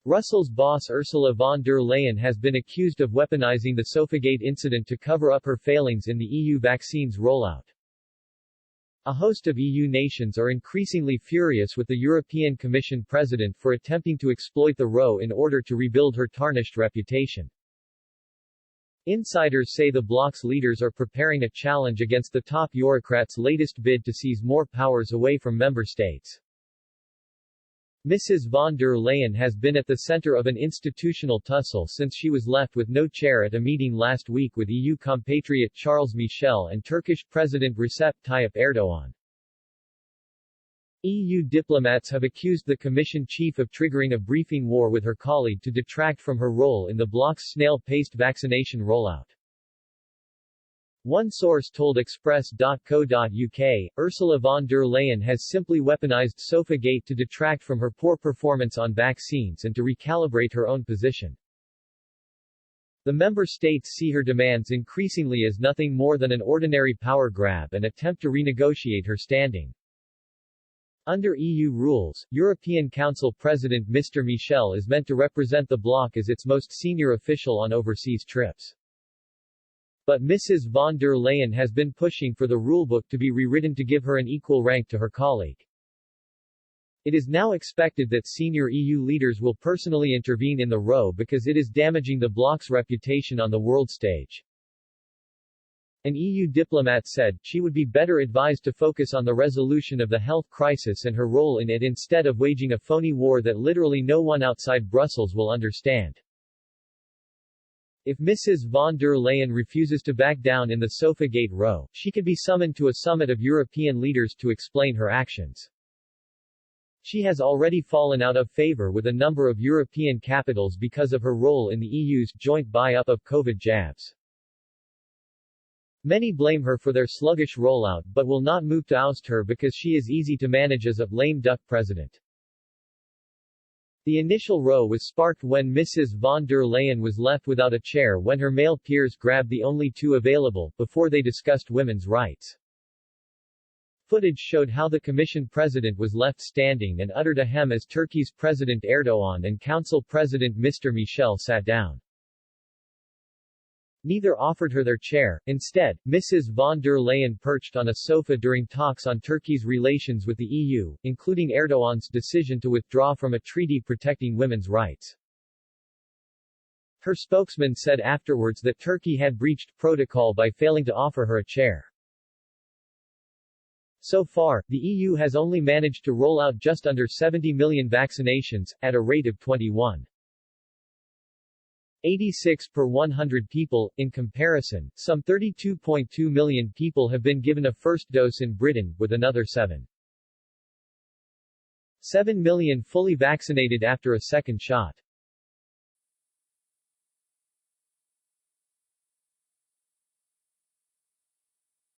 Brussels boss Ursula von der Leyen has been accused of weaponizing the Sofagate incident to cover up her failings in the EU vaccines rollout. A host of EU nations are increasingly furious with the European Commission President for attempting to exploit the row in order to rebuild her tarnished reputation. Insiders say the bloc's leaders are preparing a challenge against the top bureaucrat's latest bid to seize more powers away from member states. Mrs. von der Leyen has been at the center of an institutional tussle since she was left with no chair at a meeting last week with EU compatriot Charles Michel and Turkish President Recep Tayyip Erdogan. EU diplomats have accused the Commission chief of triggering a briefing war with her colleague to detract from her role in the bloc's snail-paced vaccination rollout. One source told Express.co.uk, Ursula von der Leyen has simply weaponized Sofagate to detract from her poor performance on vaccines and to recalibrate her own position. The member states see her demands increasingly as nothing more than an ordinary power grab and attempt to renegotiate her standing. Under EU rules, European Council President Mr. Michel is meant to represent the bloc as its most senior official on overseas trips. But Mrs. von der Leyen has been pushing for the rulebook to be rewritten to give her an equal rank to her colleague. It is now expected that senior EU leaders will personally intervene in the row because it is damaging the bloc's reputation on the world stage. An EU diplomat said, she would be better advised to focus on the resolution of the health crisis and her role in it instead of waging a phony war that literally no one outside Brussels will understand. If Mrs. von der Leyen refuses to back down in the Sofagate row, she could be summoned to a summit of European leaders to explain her actions. She has already fallen out of favor with a number of European capitals because of her role in the EU's joint buy-up of COVID jabs. Many blame her for their sluggish rollout but will not move to oust her because she is easy to manage as a lame duck president. The initial row was sparked when Mrs. von der Leyen was left without a chair when her male peers grabbed the only two available, before they discussed women's rights. Footage showed how the Commission President was left standing and uttered a hem as Turkey's President Erdogan and Council President Mr. Michel sat down. Neither offered her their chair. Instead, Mrs. von der Leyen perched on a sofa during talks on Turkey's relations with the EU, including Erdogan's decision to withdraw from a treaty protecting women's rights. Her spokesman said afterwards that Turkey had breached protocol by failing to offer her a chair. So far, the EU has only managed to roll out just under 70 million vaccinations, at a rate of 21.86 per 100 people. In comparison, some 32.2 million people have been given a first dose in Britain, with another 7 million fully vaccinated after a second shot.